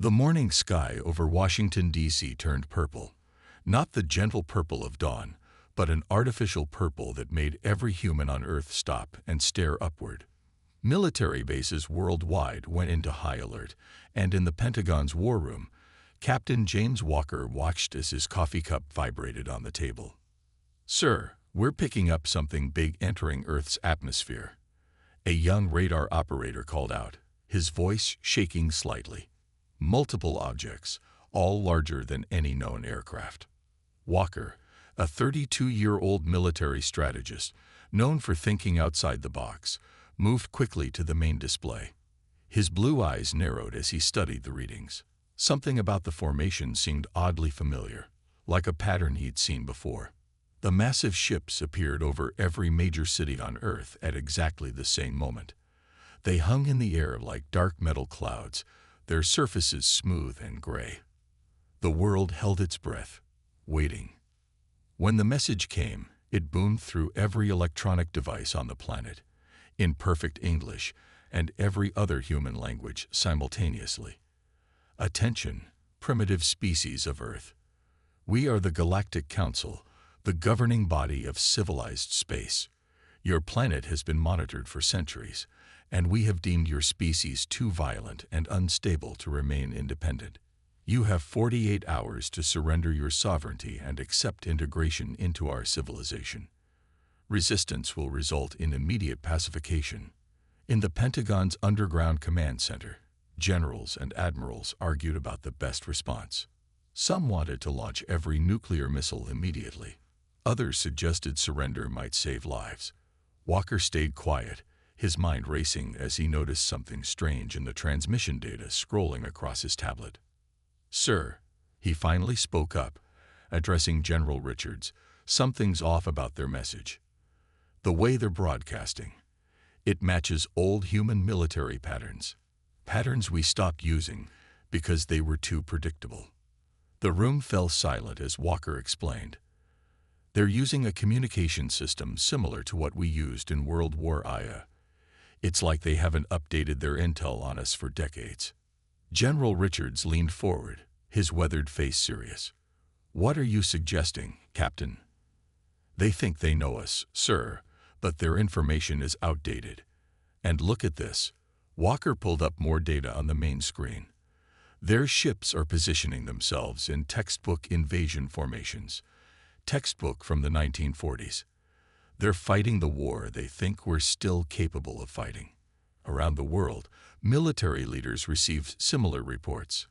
The morning sky over Washington, D.C. turned purple. Not the gentle purple of dawn, but an artificial purple that made every human on Earth stop and stare upward. Military bases worldwide went into high alert, and in the Pentagon's war room, Captain James Walker watched as his coffee cup vibrated on the table. "Sir, we're picking up something big entering Earth's atmosphere," a young radar operator called out, his voice shaking slightly. Multiple objects, all larger than any known aircraft. Walker, a 32-year-old military strategist, known for thinking outside the box, moved quickly to the main display. His blue eyes narrowed as he studied the readings. Something about the formation seemed oddly familiar, like a pattern he'd seen before. The massive ships appeared over every major city on Earth at exactly the same moment. They hung in the air like dark metal clouds, their surfaces smooth and gray. The world held its breath, waiting. When the message came, it boomed through every electronic device on the planet, in perfect English and every other human language simultaneously. "Attention, primitive species of Earth. We are the Galactic Council, the governing body of civilized space. Your planet has been monitored for centuries, and we have deemed your species too violent and unstable to remain independent. You have 48 hours to surrender your sovereignty and accept integration into our civilization. Resistance will result in immediate pacification." In the Pentagon's underground command center, generals and admirals argued about the best response. Some wanted to launch every nuclear missile immediately. Others suggested surrender might save lives. Walker stayed quiet, his mind racing as he noticed something strange in the transmission data scrolling across his tablet. "Sir," he finally spoke up, addressing General Richards, "something's off about their message. The way they're broadcasting. It matches old human military patterns. Patterns we stopped using because they were too predictable." The room fell silent as Walker explained. "They're using a communication system similar to what we used in World War II. It's like they haven't updated their intel on us for decades." General Richards leaned forward, his weathered face serious. "What are you suggesting, Captain?" "They think they know us, sir, but their information is outdated. And look at this." Walker pulled up more data on the main screen. "Their ships are positioning themselves in textbook invasion formations. Textbook from the 1940s. They're fighting the war they think we're still capable of fighting." Around the world, military leaders received similar reports.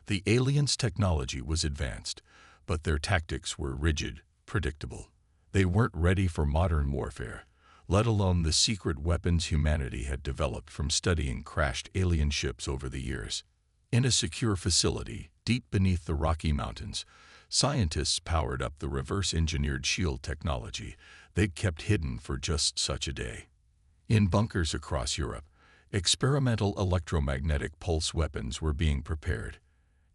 The aliens' technology was advanced, but their tactics were rigid, predictable. They weren't ready for modern warfare, let alone the secret weapons humanity had developed from studying crashed alien ships over the years. In a secure facility, deep beneath the Rocky Mountains, scientists powered up the reverse-engineered shield technology they'd kept hidden for just such a day. In bunkers across Europe, experimental electromagnetic pulse weapons were being prepared.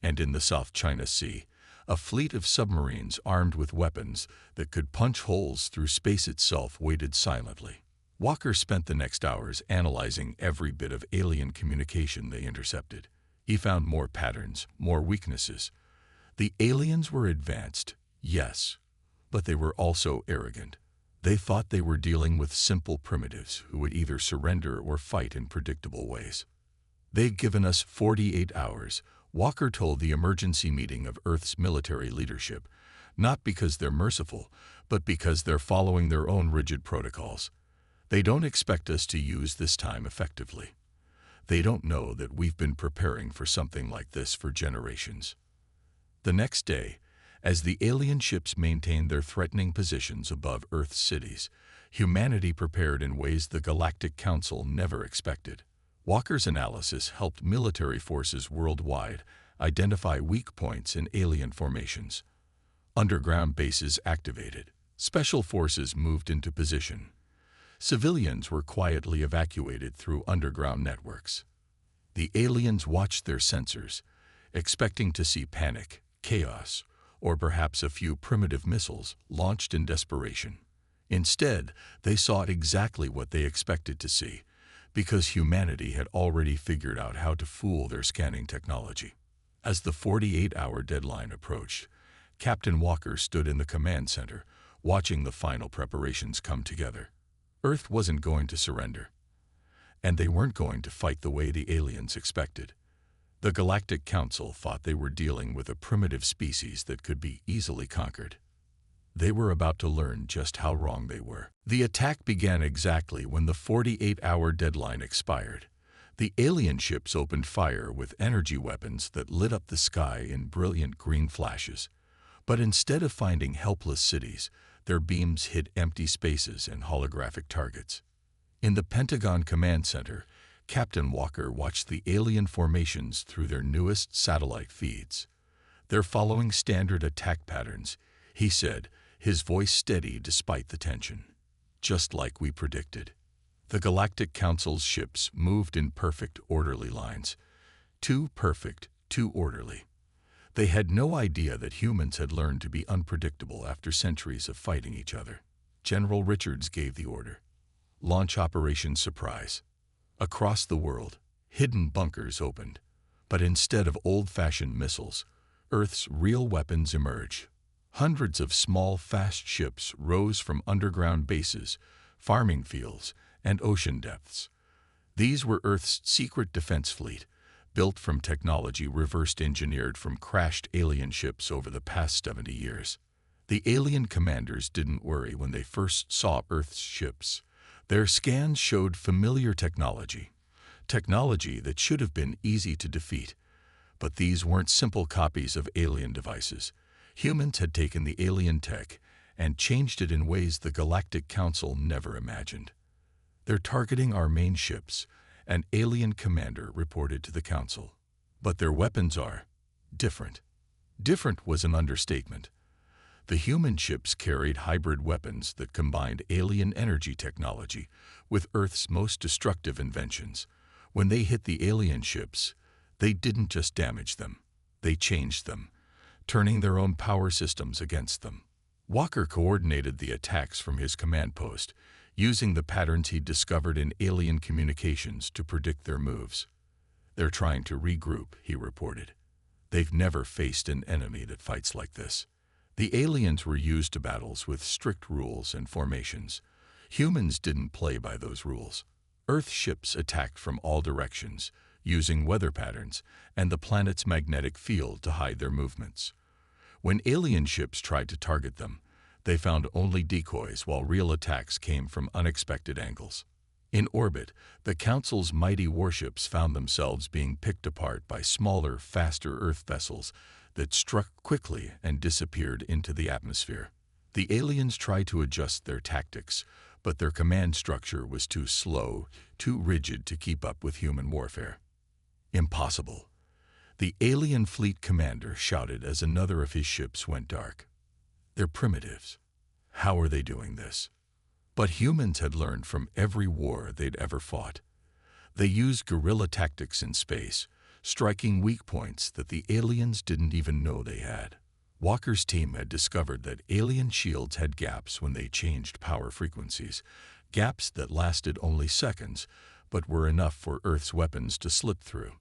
And in the South China Sea, a fleet of submarines armed with weapons that could punch holes through space itself waited silently. Walker spent the next hours analyzing every bit of alien communication they intercepted. He found more patterns, more weaknesses. The aliens were advanced, yes, but they were also arrogant. They thought they were dealing with simple primitives who would either surrender or fight in predictable ways. "They've given us 48 hours, Walker told the emergency meeting of Earth's military leadership, not because they're merciful, but because they're following their own rigid protocols. They don't expect us to use this time effectively. They don't know that we've been preparing for something like this for generations." The next day, as the alien ships maintained their threatening positions above Earth's cities, humanity prepared in ways the Galactic Council never expected. Walker's analysis helped military forces worldwide identify weak points in alien formations. Underground bases activated. Special forces moved into position. Civilians were quietly evacuated through underground networks. The aliens watched their sensors, expecting to see panic, chaos, or perhaps a few primitive missiles launched in desperation. Instead, they saw exactly what they expected to see, because humanity had already figured out how to fool their scanning technology. As the 48-hour deadline approached, Captain Walker stood in the command center, watching the final preparations come together. Earth wasn't going to surrender, and they weren't going to fight the way the aliens expected. The Galactic Council thought they were dealing with a primitive species that could be easily conquered. They were about to learn just how wrong they were. The attack began exactly when the 48-hour deadline expired. The alien ships opened fire with energy weapons that lit up the sky in brilliant green flashes. But instead of finding helpless cities, their beams hit empty spaces and holographic targets. In the Pentagon Command Center, Captain Walker watched the alien formations through their newest satellite feeds. They're following standard attack patterns, he said, his voice steady despite the tension. Just like we predicted. The Galactic Council's ships moved in perfect, orderly lines. Too perfect, too orderly. They had no idea that humans had learned to be unpredictable after centuries of fighting each other. General Richards gave the order. Launch Operation Surprise. Across the world, hidden bunkers opened. But instead of old-fashioned missiles, Earth's real weapons emerged. Hundreds of small, fast ships rose from underground bases, farming fields, and ocean depths. These were Earth's secret defense fleet, built from technology reversed engineered from crashed alien ships over the past 70 years. The alien commanders didn't worry when they first saw Earth's ships. Their scans showed familiar technology that should have been easy to defeat. But these weren't simple copies of alien devices. Humans had taken the alien tech and changed it in ways the Galactic Council never imagined. They're targeting our main ships, an alien commander reported to the Council. But their weapons are different. Different was an understatement. The human ships carried hybrid weapons that combined alien energy technology with Earth's most destructive inventions. When they hit the alien ships, they didn't just damage them, they changed them, turning their own power systems against them. Walker coordinated the attacks from his command post, using the patterns he'd discovered in alien communications to predict their moves. They're trying to regroup, he reported. They've never faced an enemy that fights like this. The aliens were used to battles with strict rules and formations. Humans didn't play by those rules. Earth ships attacked from all directions, using weather patterns and the planet's magnetic field to hide their movements. When alien ships tried to target them, they found only decoys while real attacks came from unexpected angles. In orbit, the Council's mighty warships found themselves being picked apart by smaller, faster Earth vessels that struck quickly and disappeared into the atmosphere. The aliens tried to adjust their tactics, but their command structure was too slow, too rigid to keep up with human warfare. Impossible. The alien fleet commander shouted as another of his ships went dark. They're primitives. How are they doing this? But humans had learned from every war they'd ever fought. They used guerrilla tactics in space, striking weak points that the aliens didn't even know they had. Walker's team had discovered that alien shields had gaps when they changed power frequencies, gaps that lasted only seconds, but were enough for Earth's weapons to slip through.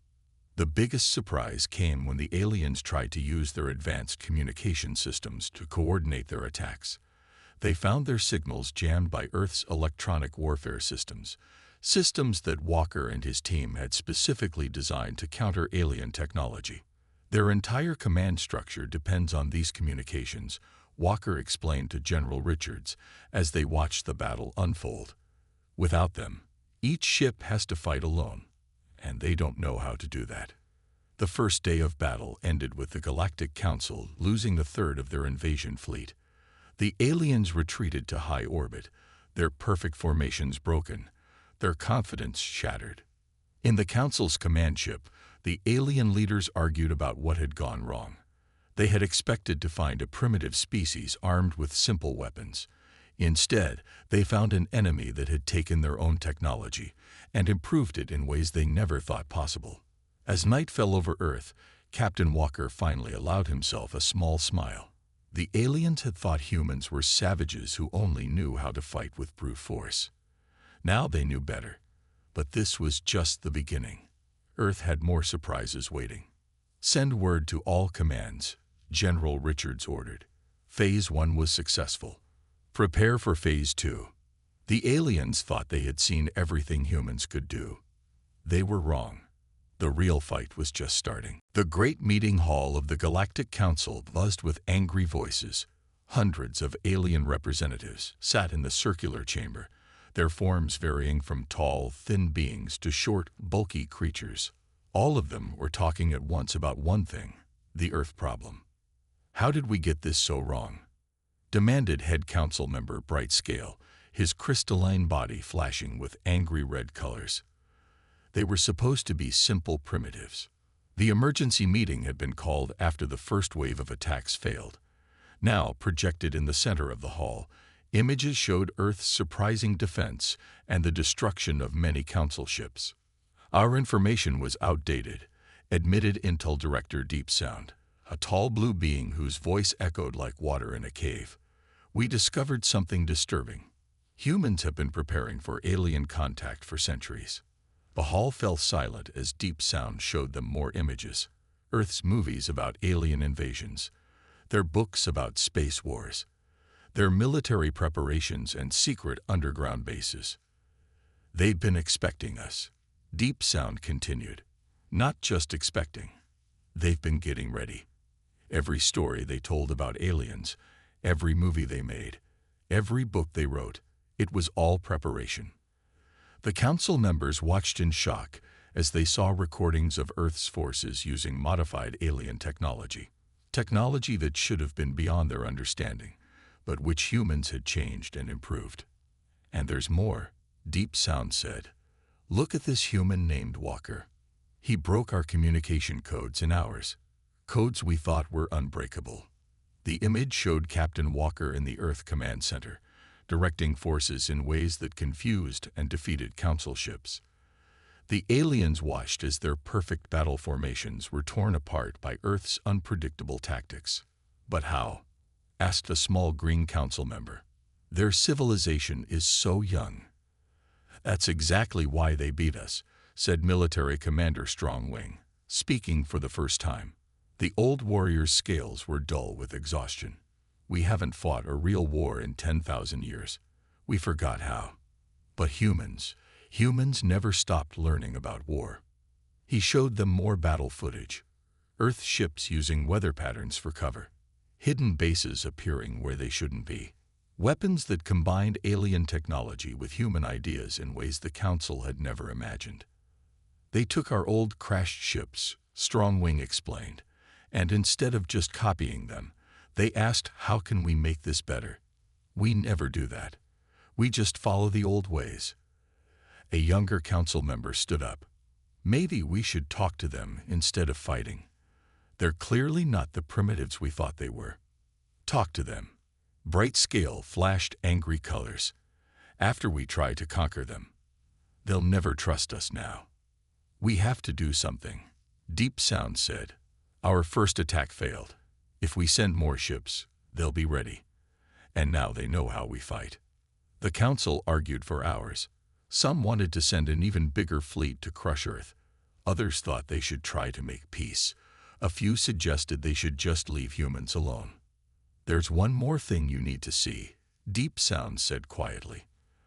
The biggest surprise came when the aliens tried to use their advanced communication systems to coordinate their attacks. They found their signals jammed by Earth's electronic warfare systems, systems that Walker and his team had specifically designed to counter alien technology. Their entire command structure depends on these communications, Walker explained to General Richards as they watched the battle unfold. Without them, each ship has to fight alone, and they don't know how to do that. The first day of battle ended with the Galactic Council losing a third of their invasion fleet. The aliens retreated to high orbit, their perfect formations broken, their confidence shattered. In the Council's command ship, the alien leaders argued about what had gone wrong. They had expected to find a primitive species armed with simple weapons. Instead, they found an enemy that had taken their own technology and improved it in ways they never thought possible. As night fell over Earth, Captain Walker finally allowed himself a small smile. The aliens had thought humans were savages who only knew how to fight with brute force. Now they knew better, but this was just the beginning. Earth had more surprises waiting. Send word to all commands, General Richards ordered. Phase 1 was successful. Prepare for Phase 2. The aliens thought they had seen everything humans could do. They were wrong. The real fight was just starting. The great meeting hall of the Galactic Council buzzed with angry voices. Hundreds of alien representatives sat in the circular chamber, their forms varying from tall, thin beings to short, bulky creatures. All of them were talking at once about one thing: the Earth problem. How did we get this so wrong? Demanded head council member Brightscale, his crystalline body flashing with angry red colors. They were supposed to be simple primitives. The emergency meeting had been called after the first wave of attacks failed. Now, projected in the center of the hall, images showed Earth's surprising defense and the destruction of many council ships. Our information was outdated, admitted Intel Director Deep Sound, a tall blue being whose voice echoed like water in a cave. We discovered something disturbing. Humans have been preparing for alien contact for centuries. The hall fell silent as Deep Sound showed them more images. Earth's movies about alien invasions, their books about space wars, their military preparations and secret underground bases. They've been expecting us. Deep Sound continued. Not just expecting. They've been getting ready. Every story they told about aliens, every movie they made, every book they wrote, it was all preparation. The council members watched in shock as they saw recordings of Earth's forces using modified alien technology. Technology that should have been beyond their understanding, but which humans had changed and improved. And there's more, Deep Sound said. Look at this human named Walker. He broke our communication codes in hours. Codes we thought were unbreakable. The image showed Captain Walker in the Earth Command Center, directing forces in ways that confused and defeated council ships. The aliens watched as their perfect battle formations were torn apart by Earth's unpredictable tactics. But how? Asked a small green council member. Their civilization is so young. That's exactly why they beat us, said Military Commander Strongwing, speaking for the first time. The old warrior's scales were dull with exhaustion. We haven't fought a real war in 10,000 years. We forgot how. But humans never stopped learning about war. He showed them more battle footage. Earth ships using weather patterns for cover. Hidden bases appearing where they shouldn't be. Weapons that combined alien technology with human ideas in ways the Council had never imagined. They took our old crashed ships, Strongwing explained, and instead of just copying them, they asked, how can we make this better? We never do that. We just follow the old ways. A younger council member stood up. Maybe we should talk to them instead of fighting. They're clearly not the primitives we thought they were. Talk to them. Brightscale flashed angry colors. After we try to conquer them, they'll never trust us now. We have to do something. Deep Sound said. Our first attack failed. If we send more ships, they'll be ready. And now they know how we fight. The council argued for hours. Some wanted to send an even bigger fleet to crush Earth. Others thought they should try to make peace. A few suggested they should just leave humans alone. There's one more thing you need to see, Deep Sound said quietly.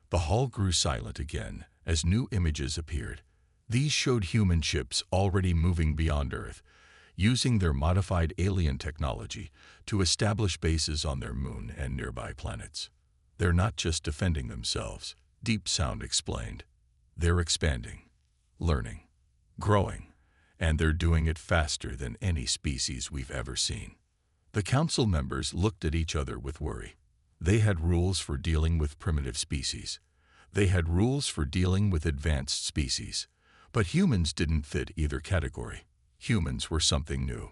The hall grew silent again as new images appeared. These showed human ships already moving beyond Earth, using their modified alien technology to establish bases on their moon and nearby planets. They're not just defending themselves, Deep Sound explained. They're expanding, learning, growing, and they're doing it faster than any species we've ever seen. The council members looked at each other with worry. They had rules for dealing with primitive species. They had rules for dealing with advanced species. But humans didn't fit either category. Humans were something new.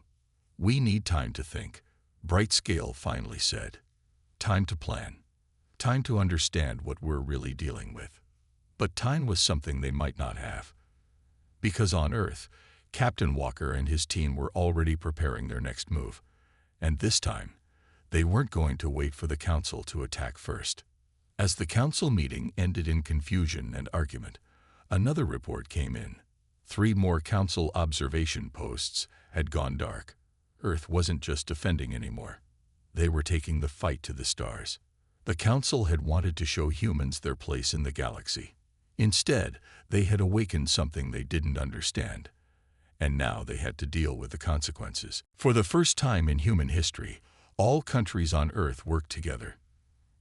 We need time to think, Brightscale finally said. Time to plan. Time to understand what we're really dealing with. But time was something they might not have. Because on Earth, Captain Walker and his team were already preparing their next move. And this time, they weren't going to wait for the council to attack first. As the council meeting ended in confusion and argument, another report came in. 3 more Council observation posts had gone dark. Earth wasn't just defending anymore. They were taking the fight to the stars. The Council had wanted to show humans their place in the galaxy. Instead, they had awakened something they didn't understand. And now they had to deal with the consequences. For the first time in human history, all countries on Earth worked together.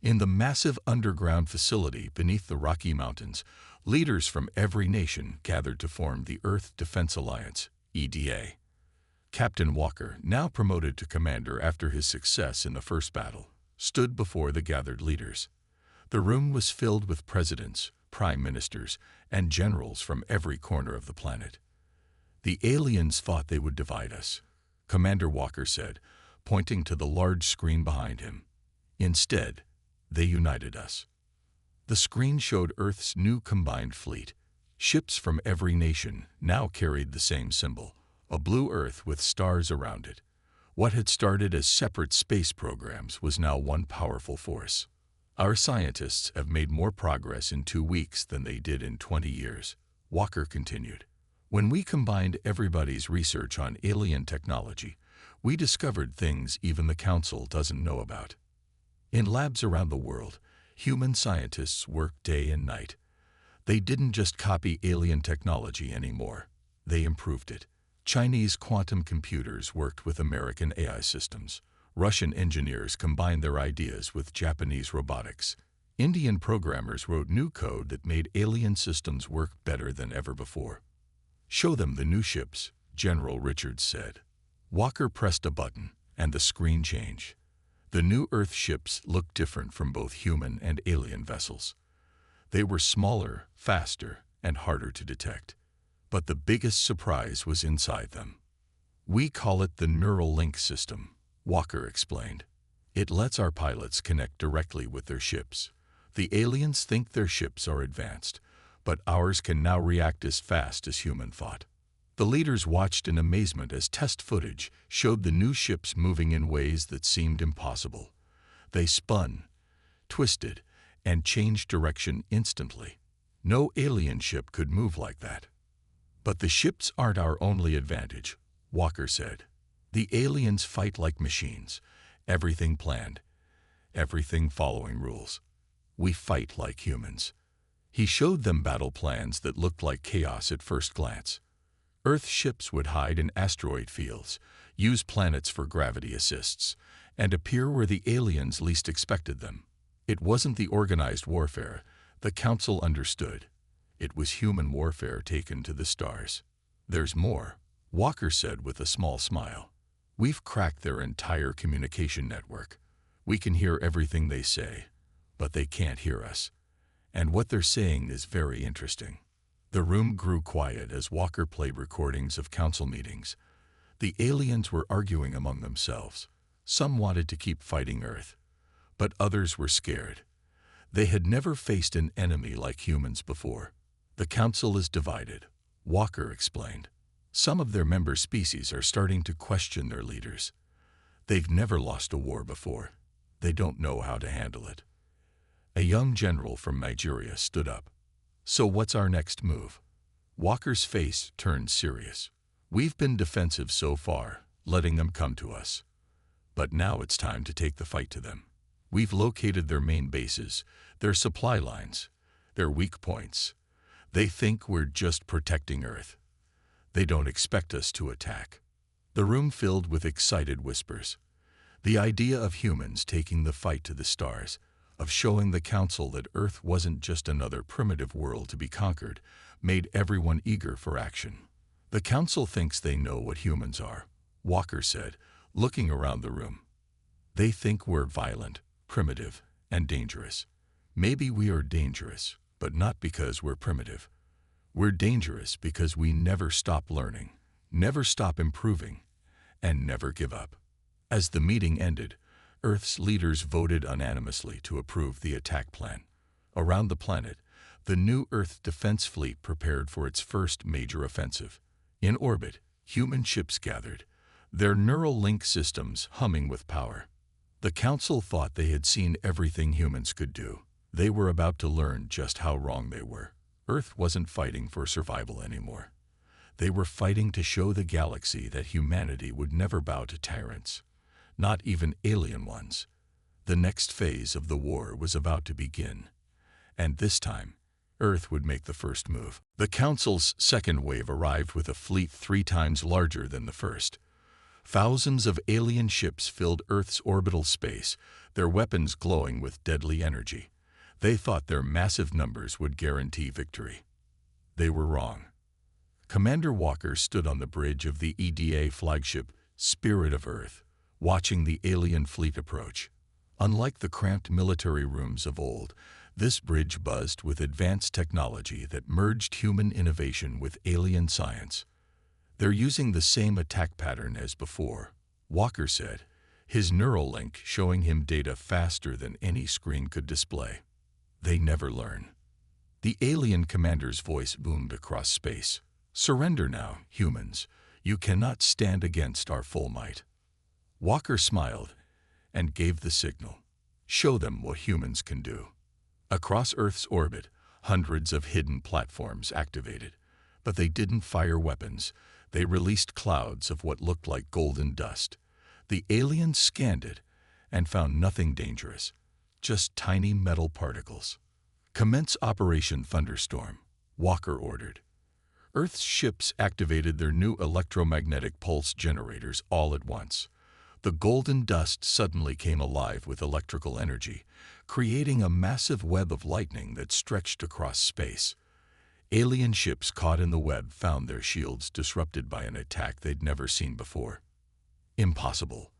In the massive underground facility beneath the Rocky Mountains, leaders from every nation gathered to form the Earth Defense Alliance, EDA. Captain Walker, now promoted to commander after his success in the first battle, stood before the gathered leaders. The room was filled with presidents, prime ministers, and generals from every corner of the planet. "The aliens thought they would divide us," Commander Walker said, pointing to the large screen behind him. "Instead, they united us." The screen showed Earth's new combined fleet. Ships from every nation now carried the same symbol, a blue Earth with stars around it. What had started as separate space programs was now one powerful force. "Our scientists have made more progress in 2 weeks than they did in 20 years, Walker continued. "When we combined everybody's research on alien technology, we discovered things even the Council doesn't know about." In labs around the world, human scientists worked day and night. They didn't just copy alien technology anymore. They improved it. Chinese quantum computers worked with American AI systems. Russian engineers combined their ideas with Japanese robotics. Indian programmers wrote new code that made alien systems work better than ever before. "Show them the new ships," General Richards said. Walker pressed a button, and the screen changed. The new Earth ships looked different from both human and alien vessels. They were smaller, faster, and harder to detect. But the biggest surprise was inside them. "We call it the Neural Link System," Walker explained. "It lets our pilots connect directly with their ships. The aliens think their ships are advanced, but ours can now react as fast as human thought." The leaders watched in amazement as test footage showed the new ships moving in ways that seemed impossible. They spun, twisted, and changed direction instantly. No alien ship could move like that. "But the ships aren't our only advantage," Walker said. "The aliens fight like machines, everything planned, everything following rules. We fight like humans." He showed them battle plans that looked like chaos at first glance. Earth ships would hide in asteroid fields, use planets for gravity assists, and appear where the aliens least expected them. It wasn't the organized warfare the Council understood. It was human warfare taken to the stars. "There's more," Walker said with a small smile. "We've cracked their entire communication network. We can hear everything they say, but they can't hear us. And what they're saying is very interesting." The room grew quiet as Walker played recordings of Council meetings. The aliens were arguing among themselves. Some wanted to keep fighting Earth, but others were scared. They had never faced an enemy like humans before. "The Council is divided," Walker explained. "Some of their member species are starting to question their leaders. They've never lost a war before. They don't know how to handle it." A young general from Nigeria stood up. "So what's our next move?" Walker's face turned serious. "We've been defensive so far, letting them come to us. But now it's time to take the fight to them. We've located their main bases, their supply lines, their weak points. They think we're just protecting Earth. They don't expect us to attack." The room filled with excited whispers. The idea of humans taking the fight to the stars, of showing the Council that Earth wasn't just another primitive world to be conquered, made everyone eager for action. "The Council thinks they know what humans are," Walker said, looking around the room. "They think we're violent, primitive, and dangerous. Maybe we are dangerous, but not because we're primitive. We're dangerous because we never stop learning, never stop improving, and never give up." As the meeting ended, Earth's leaders voted unanimously to approve the attack plan. Around the planet, the new Earth Defense Fleet prepared for its first major offensive. In orbit, human ships gathered, their neural link systems humming with power. The Council thought they had seen everything humans could do. They were about to learn just how wrong they were. Earth wasn't fighting for survival anymore. They were fighting to show the galaxy that humanity would never bow to tyrants, not even alien ones. The next phase of the war was about to begin, and this time, Earth would make the first move. The Council's second wave arrived with a fleet 3 times larger than the first. Thousands of alien ships filled Earth's orbital space, their weapons glowing with deadly energy. They thought their massive numbers would guarantee victory. They were wrong. Commander Walker stood on the bridge of the EDA flagship, Spirit of Earth, watching the alien fleet approach. Unlike the cramped military rooms of old, this bridge buzzed with advanced technology that merged human innovation with alien science. They're using the same attack pattern as before, Walker said, his neural link showing him data faster than any screen could display. They never learn. The alien commander's voice boomed across space. Surrender now, humans. You cannot stand against our full might. Walker smiled and gave the signal. Show them what humans can do. Across Earth's orbit, hundreds of hidden platforms activated, but they didn't fire weapons. They released clouds of what looked like golden dust. The aliens scanned it and found nothing dangerous, just tiny metal particles. Commence Operation Thunderstorm, Walker ordered. Earth's ships activated their new electromagnetic pulse generators all at once. The golden dust suddenly came alive with electrical energy, creating a massive web of lightning that stretched across space. Alien ships caught in the web found their shields disrupted by an attack they'd never seen before. Impossible,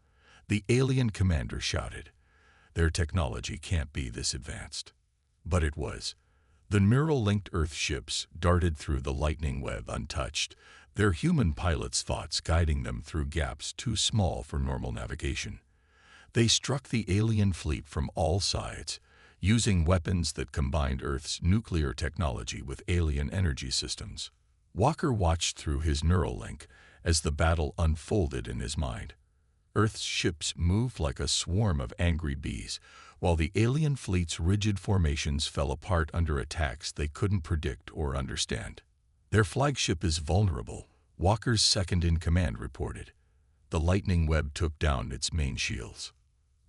the alien commander shouted. Their technology can't be this advanced. But it was. The neural-linked Earth ships darted through the lightning web untouched, their human pilots' thoughts guiding them through gaps too small for normal navigation. They struck the alien fleet from all sides, using weapons that combined Earth's nuclear technology with alien energy systems. Walker watched through his neural link as the battle unfolded in his mind. Earth's ships moved like a swarm of angry bees, while the alien fleet's rigid formations fell apart under attacks they couldn't predict or understand. Their flagship is vulnerable, Walker's second-in-command reported. The lightning web took down its main shields.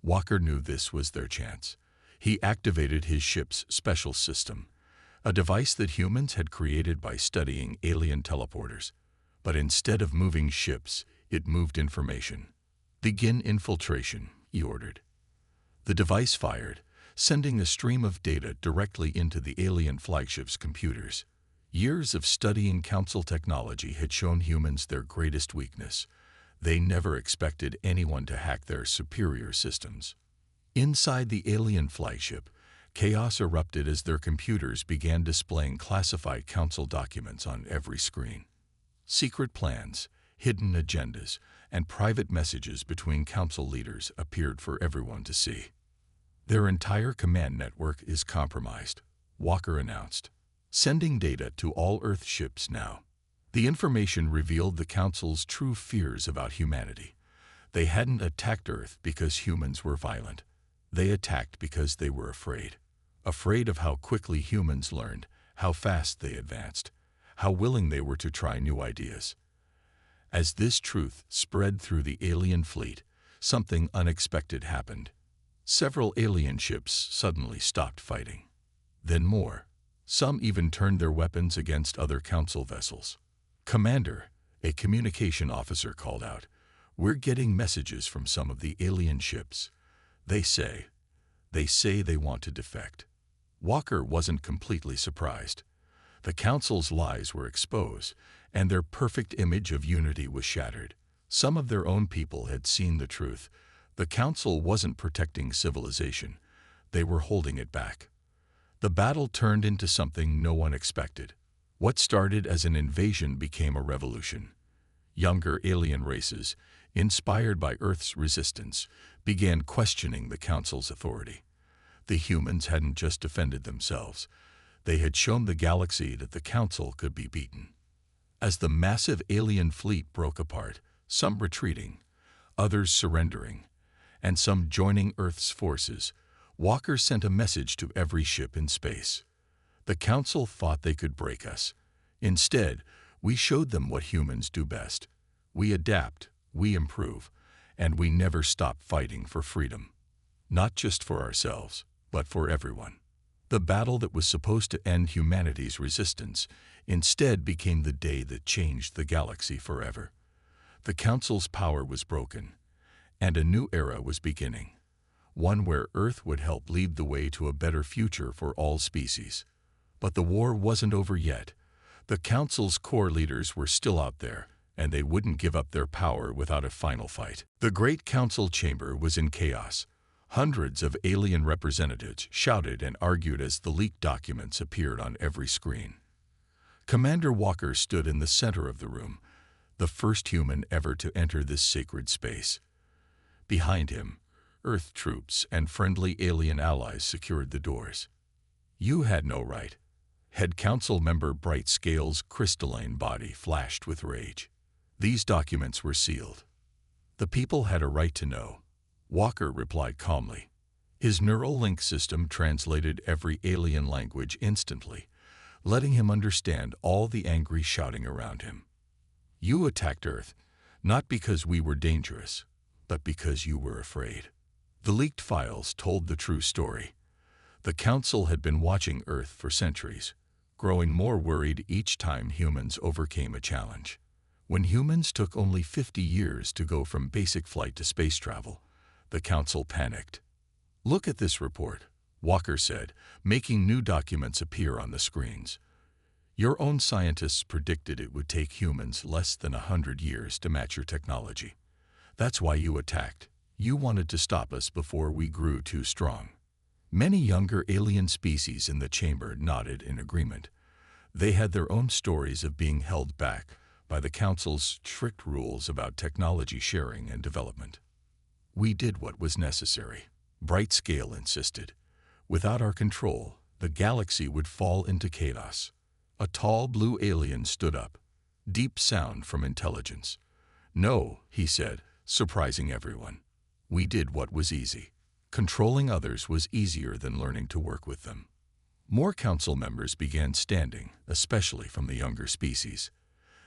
Walker knew this was their chance. He activated his ship's special system, a device that humans had created by studying alien teleporters. But instead of moving ships, it moved information. Begin infiltration, he ordered. The device fired, sending a stream of data directly into the alien flagship's computers. Years of studying Council technology had shown humans their greatest weakness. They never expected anyone to hack their superior systems. Inside the alien flagship, chaos erupted as their computers began displaying classified Council documents on every screen. Secret plans, hidden agendas, and private messages between Council leaders appeared for everyone to see. Their entire command network is compromised, Walker announced. Sending data to all Earth ships now. The information revealed the Council's true fears about humanity. They hadn't attacked Earth because humans were violent. They attacked because they were afraid. Afraid of how quickly humans learned, how fast they advanced, how willing they were to try new ideas. As this truth spread through the alien fleet, something unexpected happened. Several alien ships suddenly stopped fighting. Then more. Some even turned their weapons against other Council vessels. Commander, a communication officer called out, "We're getting messages from some of the alien ships. They say they want to defect." Walker wasn't completely surprised. The Council's lies were exposed, and their perfect image of unity was shattered. Some of their own people had seen the truth. The Council wasn't protecting civilization. They were holding it back. The battle turned into something no one expected. What started as an invasion became a revolution. Younger alien races, inspired by Earth's resistance, began questioning the Council's authority. The humans hadn't just defended themselves. They had shown the galaxy that the Council could be beaten. As the massive alien fleet broke apart, some retreating, others surrendering, and some joining Earth's forces, Walker sent a message to every ship in space. The Council thought they could break us. Instead, We showed them what humans do best. We adapt, we improve, and we never stop fighting for freedom. Not just for ourselves, but for everyone. The battle that was supposed to end humanity's resistance instead became the day that changed the galaxy forever. The Council's power was broken, and a new era was beginning. One where Earth would help lead the way to a better future for all species. But the war wasn't over yet. The Council's core leaders were still out there, and they wouldn't give up their power without a final fight. The Great Council chamber was in chaos. Hundreds of alien representatives shouted and argued as the leaked documents appeared on every screen. Commander Walker stood in the center of the room, the first human ever to enter this sacred space. Behind him, Earth troops and friendly alien allies secured the doors. "You had no right." Head Council member Bright Scale's crystalline body flashed with rage. These documents were sealed. "The people had a right to know," Walker replied calmly. His neural link system translated every alien language instantly, letting him understand all the angry shouting around him. "You attacked Earth, not because we were dangerous, but because you were afraid." The leaked files told the true story. The Council had been watching Earth for centuries, growing more worried each time humans overcame a challenge. When humans took only 50 years to go from basic flight to space travel, the Council panicked. "Look at this report," Walker said, making new documents appear on the screens. "Your own scientists predicted it would take humans less than 100 years to match your technology. That's why you attacked. You wanted to stop us before we grew too strong." Many younger alien species in the chamber nodded in agreement. They had their own stories of being held back by the Council's strict rules about technology sharing and development. "We did what was necessary," Bright Scale insisted. "Without our control, the galaxy would fall into chaos." A tall blue alien stood up. Deep sound from intelligence. "No," he said, surprising everyone. "We did what was easy. Controlling others was easier than learning to work with them." More Council members began standing, especially from the younger species.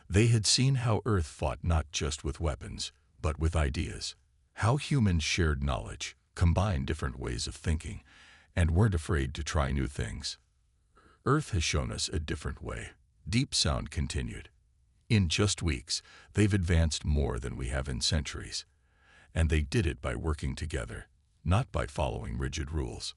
They had seen how Earth fought not just with weapons, but with ideas. How humans shared knowledge, combined different ways of thinking, and weren't afraid to try new things. "Earth has shown us a different way," Deep Sound continued. "In just weeks, they've advanced more than we have in centuries. And they did it by working together, not by following rigid rules."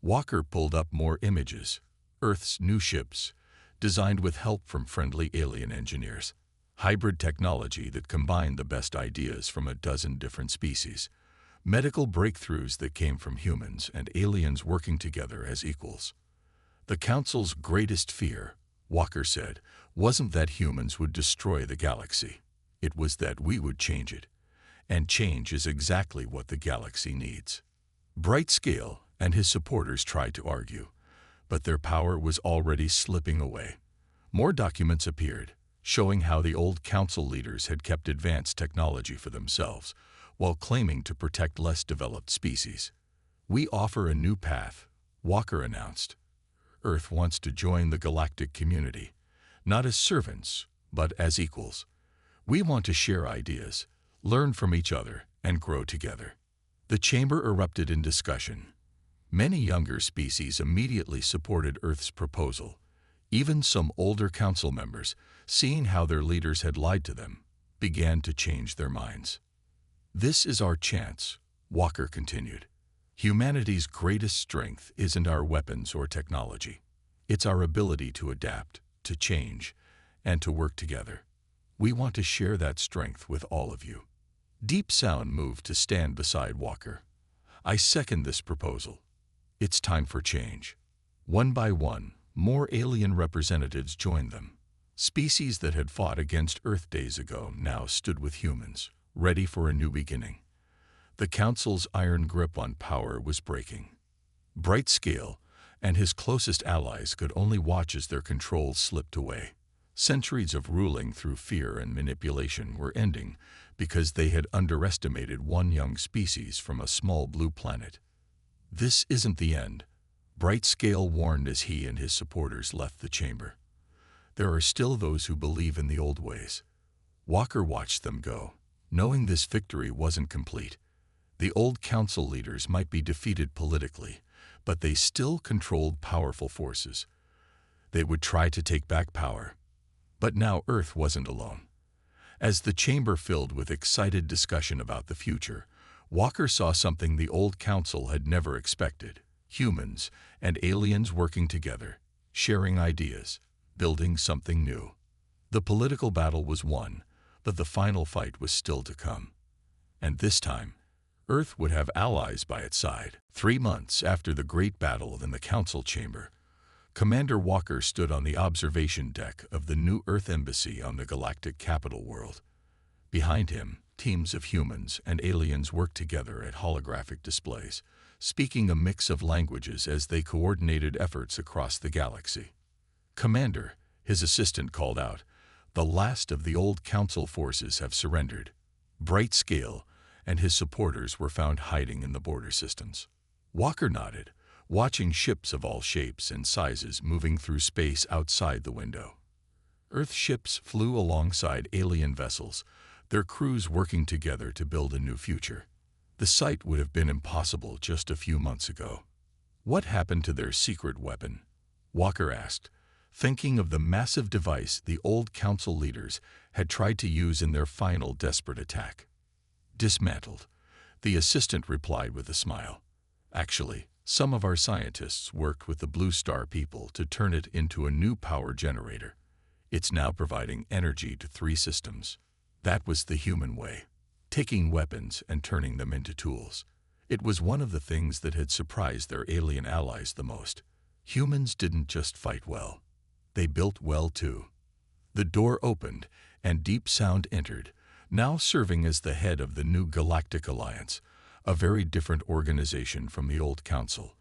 Walker pulled up more images. Earth's new ships, designed with help from friendly alien engineers. Hybrid technology that combined the best ideas from a dozen different species. Medical breakthroughs that came from humans and aliens working together as equals. "The Council's greatest fear," Walker said, "wasn't that humans would destroy the galaxy. It was that we would change it. And change is exactly what the galaxy needs." Bright Scale and his supporters tried to argue, but their power was already slipping away. More documents appeared, showing how the old Council leaders had kept advanced technology for themselves, while claiming to protect less developed species. "We offer a new path," Walker announced. "Earth wants to join the galactic community, not as servants, but as equals. We want to share ideas, learn from each other, and grow together." The chamber erupted in discussion. Many younger species immediately supported Earth's proposal. Even some older Council members, seeing how their leaders had lied to them, began to change their minds. "This is our chance," Walker continued. "Humanity's greatest strength isn't our weapons or technology. It's our ability to adapt, to change, and to work together. We want to share that strength with all of you." Deep Sound moved to stand beside Walker. "I second this proposal. It's time for change." One by one, more alien representatives joined them. Species that had fought against Earth days ago now stood with humans, ready for a new beginning. The Council's iron grip on power was breaking. Bright Scale and his closest allies could only watch as their control slipped away. Centuries of ruling through fear and manipulation were ending because they had underestimated one young species from a small blue planet. "This isn't the end," Bright Scale warned as he and his supporters left the chamber. there are still those who believe in the old ways. Walker watched them go, knowing this victory wasn't complete. The old council leaders might be defeated politically, but they still controlled powerful forces. They would try to take back power. But now Earth wasn't alone. As the chamber filled with excited discussion about the future, Walker saw something the old council had never expected: humans and aliens working together, sharing ideas, building something new. The political battle was won, but the final fight was still to come. And this time, Earth would have allies by its side. 3 months after the great battle in the council chamber, Commander Walker stood on the observation deck of the new Earth Embassy on the galactic capital world. Behind him, teams of humans and aliens worked together at holographic displays, speaking a mix of languages as they coordinated efforts across the galaxy. "Commander," his assistant called out, "the last of the old council forces have surrendered." Bright Scale and his supporters were found hiding in the border systems. Walker nodded, watching ships of all shapes and sizes moving through space outside the window. Earth ships flew alongside alien vessels, their crews working together to build a new future. The sight would have been impossible just a few months ago. What happened to their secret weapon? Walker asked, thinking of the massive device the old council leaders had tried to use in their final desperate attack. "Dismantled," the assistant replied with a smile. "Actually, some of our scientists worked with the Blue Star people to turn it into a new power generator. It's now providing energy to 3 systems. That was the human way, taking weapons and turning them into tools. It was one of the things that had surprised their alien allies the most. Humans didn't just fight well. They built well too." The door opened, and Deep Sound entered, now serving as the head of the new Galactic Alliance, a very different organization from the old council.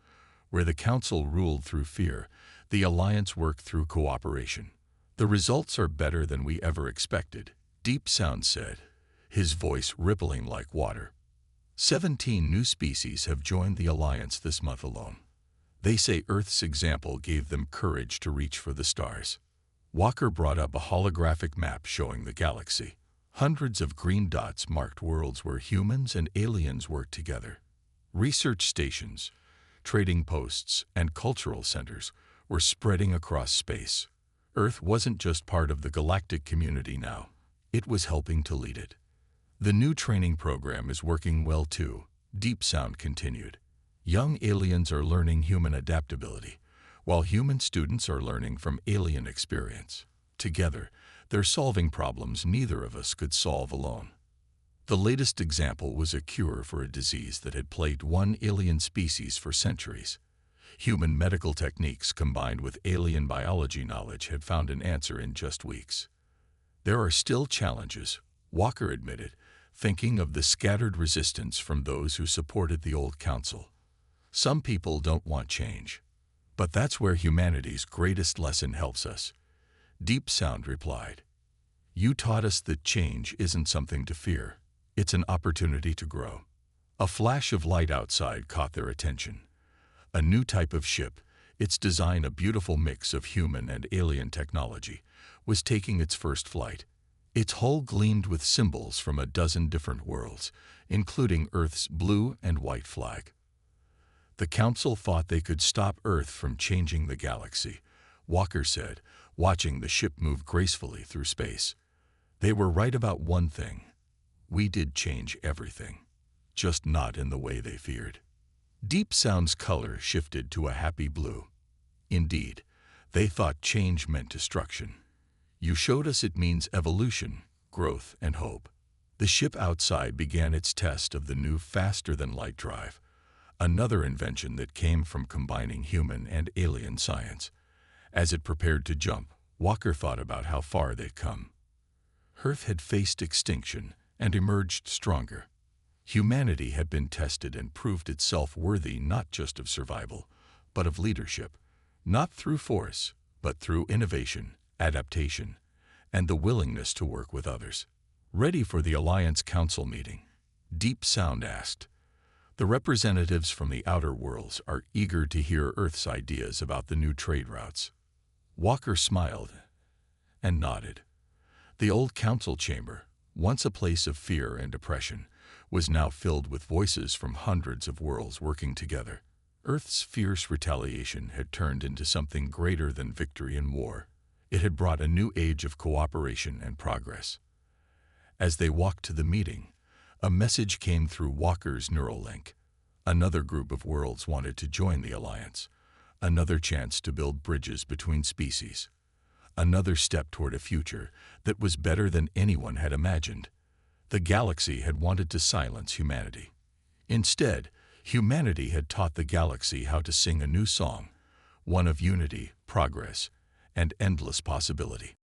Where the council ruled through fear, the alliance worked through cooperation. "The results are better than we ever expected," Deep Sound said, his voice rippling like water. 17 new species have joined the alliance this month alone. They say Earth's example gave them courage to reach for the stars. Walker brought up a holographic map showing the galaxy. Hundreds of green dots marked worlds where humans and aliens worked together. Research stations, trading posts, and cultural centers were spreading across space. Earth wasn't just part of the galactic community now. It was helping to lead it. "The new training program is working well too," Deep Sound continued. "Young aliens are learning human adaptability, while human students are learning from alien experience. Together, they're solving problems neither of us could solve alone." The latest example was a cure for a disease that had plagued one alien species for centuries. Human medical techniques combined with alien biology knowledge had found an answer in just weeks. "There are still challenges," Walker admitted, thinking of the scattered resistance from those who supported the old council. "Some people don't want change. But that's where humanity's greatest lesson helps us," Deep Sound replied. "You taught us that change isn't something to fear. It's an opportunity to grow." A flash of light outside caught their attention. A new type of ship, its design a beautiful mix of human and alien technology, was taking its first flight. Its hull gleamed with symbols from a dozen different worlds, including Earth's blue and white flag. "The Council thought they could stop Earth from changing the galaxy," Walker said, watching the ship move gracefully through space. "They were right about one thing. We did change everything, just not in the way they feared." Deep Sound's color shifted to a happy blue. "Indeed, they thought change meant destruction. You showed us it means evolution, growth, and hope." The ship outside began its test of the new faster-than-light drive, another invention that came from combining human and alien science. As it prepared to jump, Walker thought about how far they'd come. Earth had faced extinction and emerged stronger. Humanity had been tested and proved itself worthy not just of survival, but of leadership, not through force, but through innovation, adaptation, and the willingness to work with others. "Ready for the Alliance Council meeting?" Deep Sound asked. "The representatives from the outer worlds are eager to hear Earth's ideas about the new trade routes." Walker smiled. and nodded. The old council chamber, once a place of fear and oppression, was now filled with voices from hundreds of worlds working together. Earth's fierce retaliation had turned into something greater than victory in war. It had brought a new age of cooperation and progress. As they walked to the meeting, a message came through Walker's neural link. Another group of worlds wanted to join the alliance. Another chance to build bridges between species. Another step toward a future that was better than anyone had imagined. The galaxy had wanted to silence humanity. Instead, humanity had taught the galaxy how to sing a new song, one of unity, progress, and endless possibility.